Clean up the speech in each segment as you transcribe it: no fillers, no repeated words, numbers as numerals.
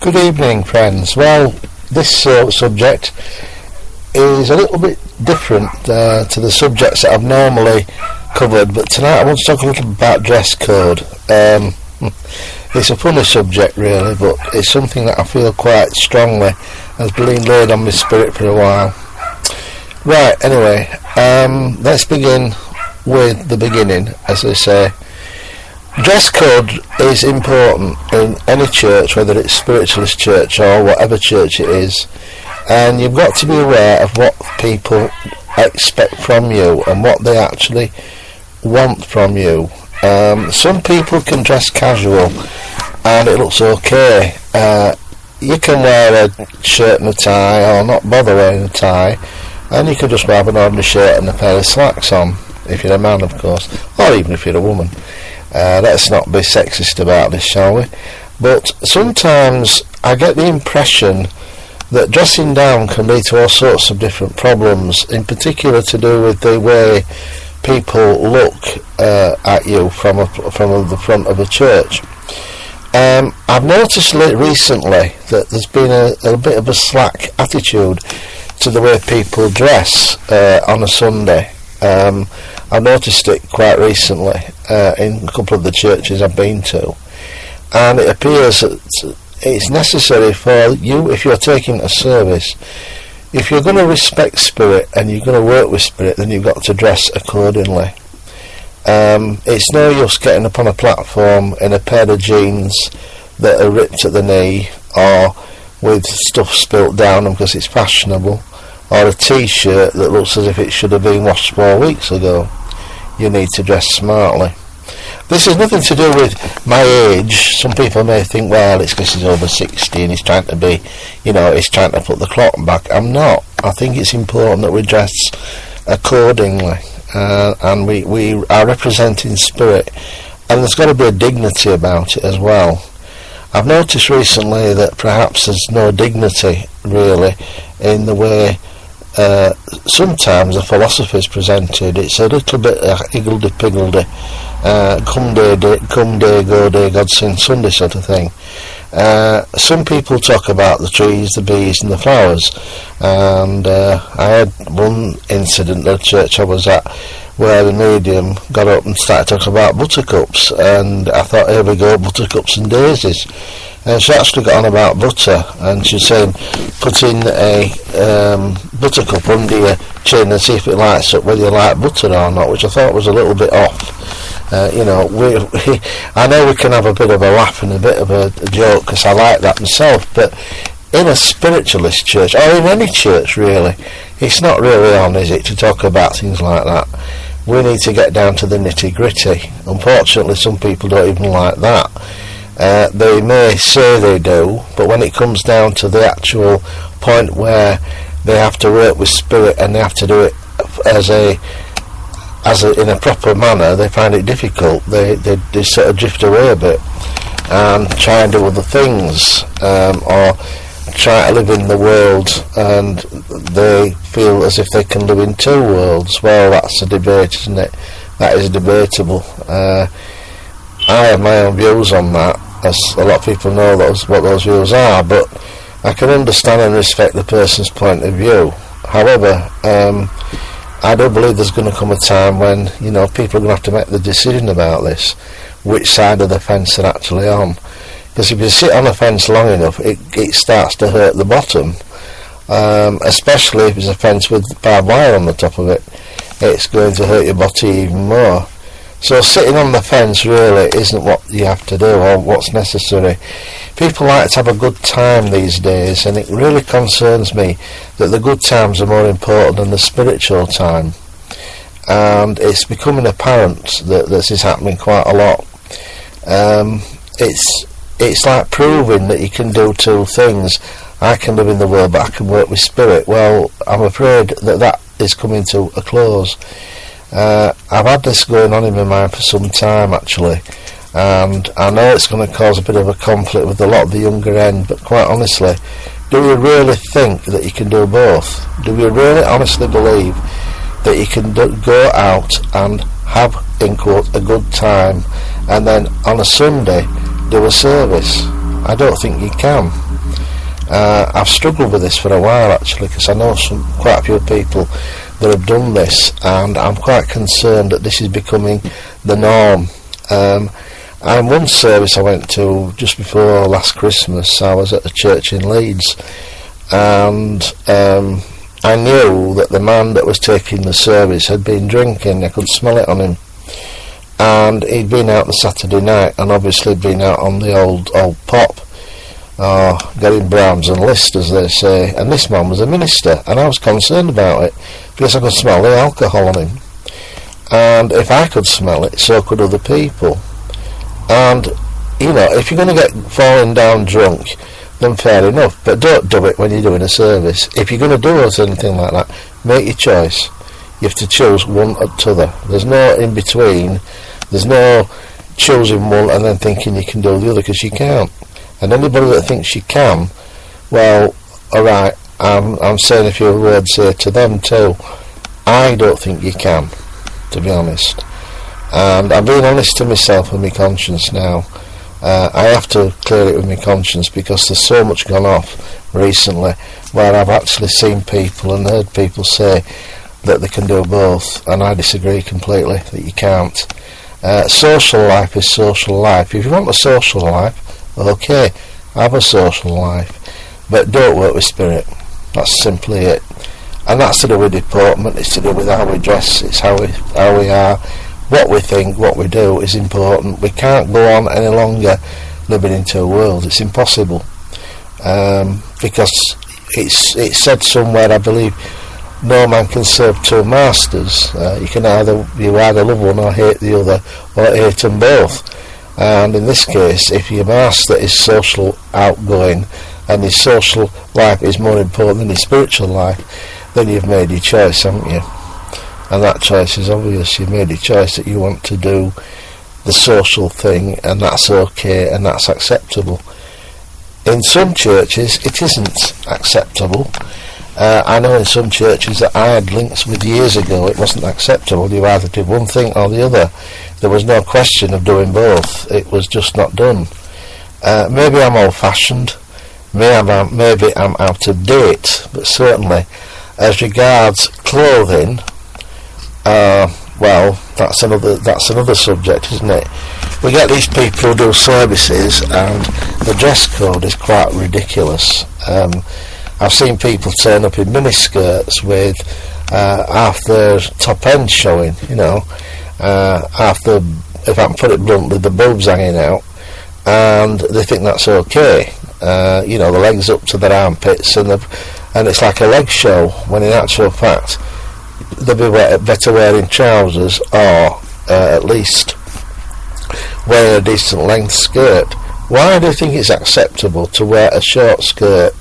Good evening, friends. Well, this subject is a little bit different to the subjects that I've normally covered, but tonight I want to talk a little about dress code. It's a funny subject really, but it's something that I feel quite strongly has been laid on my spirit for a while. Right, anyway, let's begin with the beginning, as they say. Dress code is important in any church, whether it's spiritualist church or whatever church it is, and you've got to be aware of what people expect from you and what they actually want from you. Some people can dress casual and it looks okay. You can wear a shirt and a tie or not bother wearing a tie, and you can just have an ordinary shirt and a pair of slacks on, if you're a man of course, or even if you're a woman. Let's not be sexist about this, shall we? But sometimes I get the impression that dressing down can lead to all sorts of different problems, in particular to do with the way people look at you from the front of a church. I've noticed recently that there's been a bit of a slack attitude to the way people dress on a Sunday. I've noticed it quite recently in a couple of the churches I've been to, and it appears that it's necessary for you, if you're taking a service, if you're going to respect spirit and you're going to work with spirit, then you've got to dress accordingly. It's no use getting up on a platform in a pair of jeans that are ripped at the knee or with stuff spilt down them because it's fashionable, or a t-shirt that looks as if it should have been washed 4 weeks ago. You need to dress smartly. This has nothing to do with my age. Some people may think, well, it's because he's over 60 and he's trying to be, he's trying to put the clock back. I'm not. I think it's important that we dress accordingly, and we are representing spirit, and there's got to be a dignity about it as well. I've noticed recently that perhaps there's no dignity really in the way sometimes the philosophy is presented. It's a little bit higgledy-piggledy, come day, go day, God sing Sunday sort of thing. Some people talk about the trees, the bees and the flowers, and I had one incident at a church I was at where the medium got up and started talking about buttercups, and I thought, here we go, buttercups and daisies. And she actually got on about butter, and she was saying, put in a buttercup under your chin and see if it lights up whether you like butter or not, which I thought was a little bit off. I know we can have a bit of a laugh and a bit of a joke, because I like that myself, but in a spiritualist church, or in any church really, it's not really on, is it, to talk about things like that. We need to get down to the nitty-gritty. Unfortunately, some people don't even like that. They may say they do, but when it comes down to the actual point where they have to work with spirit and they have to do it in a proper manner, they find it difficult. They sort of drift away a bit and try and do other things, or try to live in the world, and they feel as if they can live in two worlds. Well, that's a debate, isn't it? That is debatable. I have my own views on that, as a lot of people know what those views are, but I can understand and respect the person's point of view. However, I do believe there's going to come a time when people are going to have to make the decision about this, which side of the fence they're actually on. Because if you sit on the fence long enough, it starts to hurt the bottom, especially if it's a fence with barbed wire on the top of it. It's going to hurt your body even more. So sitting on the fence really isn't what you have to do or what's necessary. People like to have a good time these days, and it really concerns me that the good times are more important than the spiritual time. And it's becoming apparent that this is happening quite a lot. It's like proving that you can do two things. I can live in the world, but I can work with spirit. Well, I'm afraid that is coming to a close. I've had this going on in my mind for some time actually, and I know it's going to cause a bit of a conflict with a lot of the younger end, but quite honestly, do you really think that you can do both? Do you really honestly believe that you can go out and have, in quote, a good time, and then on a Sunday do a service? I don't think you can. I've struggled with this for a while actually, because I know quite a few people that have done this, and I'm quite concerned that this is becoming the norm. And one service I went to just before last Christmas, I was at a church in Leeds, and I knew that the man that was taking the service had been drinking. I could smell it on him, and he'd been out the Saturday night, and obviously been out on the old pop, getting Brahms and Liszt, as they say. And this man was a minister, and I was concerned about it because I could smell the alcohol on him, and if I could smell it, so could other people. And you know, if you're going to get falling down drunk, then fair enough, but don't do it when you're doing a service. If you're going to do anything like that, make your choice. You have to choose one or t'other. There's no in between. There's no choosing one and then thinking you can do the other, because you can't. And anybody that thinks you can, well, alright, I'm saying a few words here to them too. I don't think you can, to be honest. And I'm being honest to myself and my conscience now. I have to clear it with my conscience, because there's so much gone off recently where I've actually seen people and heard people say that they can do both, and I disagree completely that you can't. Social life is social life. If you want a social life, okay, have a social life, but don't work with spirit. That's simply it. And that's to do with deportment, it's to do with how we dress, it's how we are. What we think, what we do is important. We can't go on any longer living in two worlds. It's impossible, because it's said somewhere, I believe, no man can serve two masters. You either love one or hate the other, or hate them both. And in this case, if your master is social outgoing and his social life is more important than his spiritual life, then you've made your choice, haven't you? And that choice is obvious. You've made a choice that you want to do the social thing, and that's okay and that's acceptable. In some churches it isn't acceptable. I know in some churches that I had links with years ago, it wasn't acceptable. You either did one thing or the other. There was no question of doing both. It was just not done. Maybe I'm old-fashioned, maybe I'm out of date, but certainly as regards clothing, well, that's another subject, isn't it? We get these people who do services, and the dress code is quite ridiculous. I've seen people turn up in miniskirts with half their top end showing, you know, half the, if I can put it bluntly, the boobs hanging out, and they think that's okay. You know, the legs up to their armpits, and it's like a leg show, when in actual fact they'll be better wearing trousers, or at least wear a decent length skirt. Why do you think it's acceptable to wear a short skirt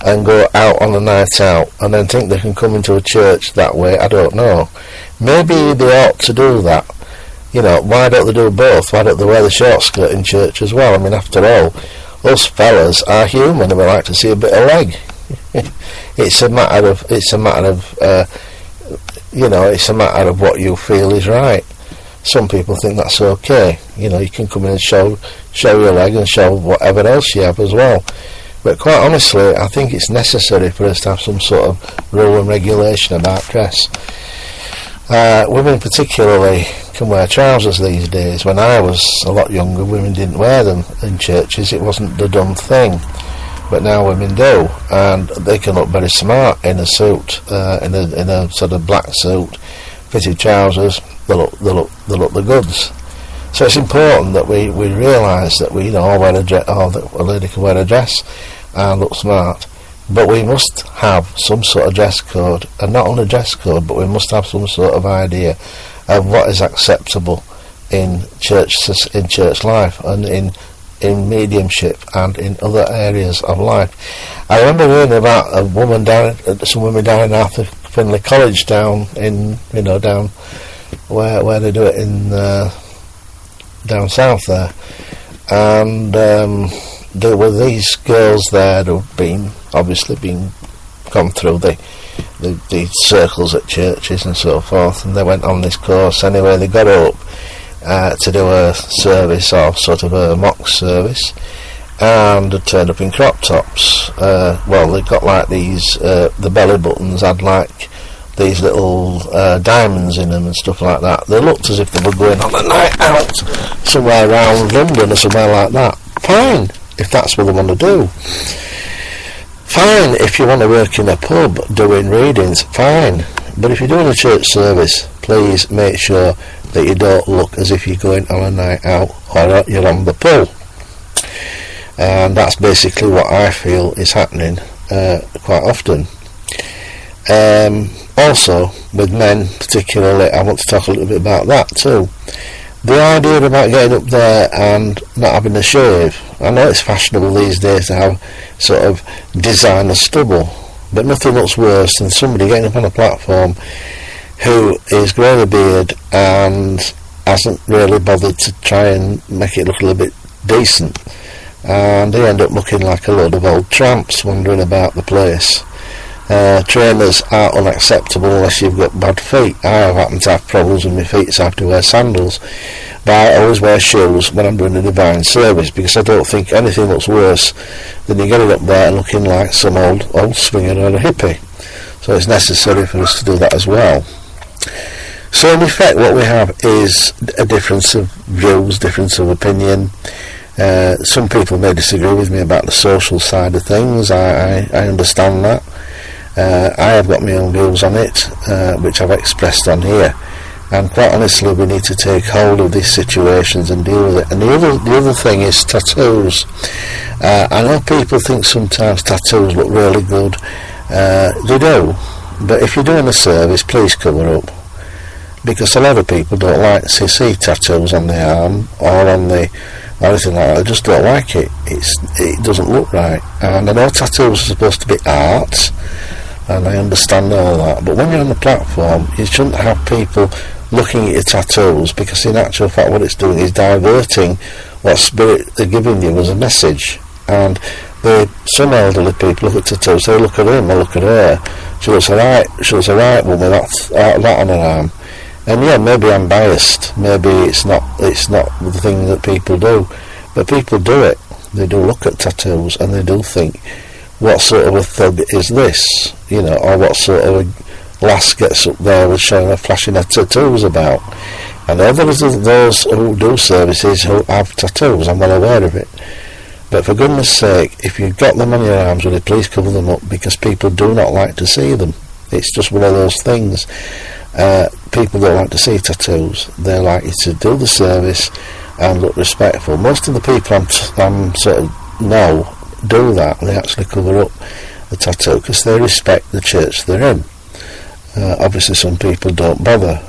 and go out on a night out, and then think they can come into a church that way? I don't know. Maybe they ought to do that. You know, why don't they do both? Why don't they wear the short skirt in church as well? I mean, after all, us fellas are human, and we like to see a bit of leg. It's a matter of you know, it's a matter of what you feel is right. Some people think that's okay. You know, you can come in and show your leg and show whatever else you have as well. But quite honestly, I think it's necessary for us to have some sort of rule and regulation about dress. Women particularly can wear trousers these days. When I was a lot younger, women didn't wear them in churches. It wasn't the done thing. But now women do, and they can look very smart in a suit, in a sort of black suit, fitted trousers. They look the goods. So it's important that we realise that we, you know, all wear a dress, or that a lady can wear a dress and look smart. But we must have some sort of dress code, and not only dress code, but we must have some sort of idea of what is acceptable in church life, and in mediumship, and in other areas of life. I remember hearing about some women down in Arthur Findlay College down in, you know, down where they do it in down south there, and there were these girls there who'd obviously gone through the circles at churches and so forth, and they went on this course. Anyway, they got up to do a service, or sort of a mock service, and had turned up in crop tops. Well, they got like these, the belly buttons had like these little diamonds in them and stuff like that. They looked as if they were going on a night out somewhere around London or somewhere like that. Fine, if that's what they want to do. Fine, if you want to work in a pub doing readings, fine. But if you're doing a church service, please make sure that you don't look as if you're going on a night out or you're on the pull. And that's basically what I feel is happening quite often. Also, with men particularly, I want to talk a little bit about that too. The idea about getting up there and not having a shave. I know it's fashionable these days to have sort of designer stubble, but nothing looks worse than somebody getting up on a platform who is growing a beard and hasn't really bothered to try and make it look a little bit decent, and they end up looking like a load of old tramps wandering about the place. Trainers are unacceptable unless you've got bad feet. I happen to have problems with my feet, so I have to wear sandals, but I always wear shoes when I'm doing a divine service, because I don't think anything looks worse than you getting up there and looking like some old swinger or a hippie. So it's necessary for us to do that as well. So in effect what we have is a difference of views, difference of opinion. Some people may disagree with me about the social side of things. I understand that. I have got my own views on it, which I've expressed on here, and quite honestly we need to take hold of these situations and deal with it. And the other thing is tattoos. I know people think sometimes tattoos look really good. They do, but if you're doing a service, please cover up, because a lot of people don't like to see tattoos on the arm or on the or anything like that. They just don't like it. It doesn't look right. And I know tattoos are supposed to be art, and I understand all that, but when you're on the platform you shouldn't have people looking at your tattoos, because in actual fact what it's doing is diverting what spirit they're giving you as a message. And some elderly people look at tattoos, they look at him or look at her, she looks alright woman, that on her arm. And yeah, maybe I'm biased, maybe it's not the thing that people do, but people do it. They do look at tattoos and they do think, what sort of a thug is this, or what sort of a lass gets up there with showing her flashing her tattoos about. And there are those who do services who have tattoos, I'm well aware of it, but for goodness sake, if you've got them on your arms, will you please cover them up, because people do not like to see them. It's just one of those things. People don't like to see tattoos. They like you to do the service and look respectful. Most of the people I'm sort of know do that. They actually cover up the tattoo because they respect the church they're in. Obviously some people don't bother.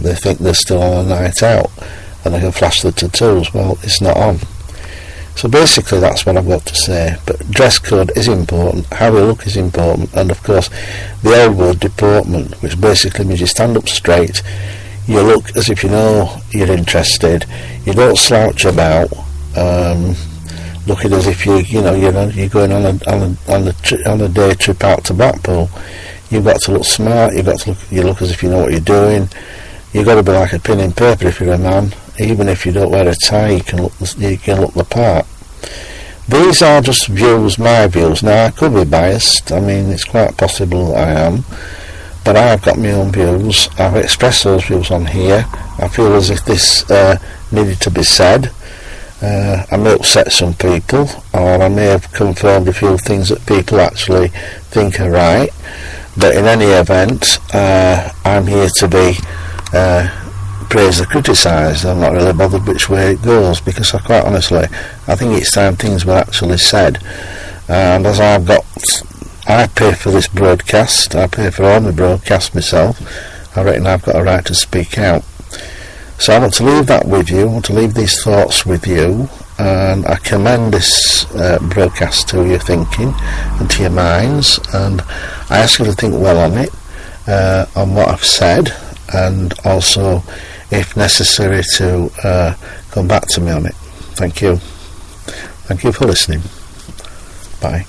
They think they're still on a night out and they can flash the tattoos. Well, it's not on. So basically that's what I've got to say. But dress code is important, how we look is important, and of course the old word deportment, which basically means you stand up straight, you look as if you know you're interested, you don't slouch about, looking as if you're going on a day trip out to Blackpool. You've got to look smart, you look as if you know what you're doing. You've got to be like a pin in paper if you're a man. Even if you don't wear a tie, you can look the part. These are just views, my views. Now I could be biased, I mean it's quite possible that I am, but I've got my own views. I've expressed those views on here. I feel as if this needed to be said. I may upset some people, or I may have confirmed a few things that people actually think are right, but in any event I'm here to be praised or criticised. I'm not really bothered which way it goes, because quite honestly I think it's time things were actually said. And as I pay for this broadcast, I pay for all my broadcasts myself, I reckon I've got a right to speak out. So I want to leave that with you, I want to leave these thoughts with you, and I commend this broadcast to your thinking and to your minds, and I ask you to think well on it, on what I've said, and also if necessary to come back to me on it. Thank you for listening. Bye.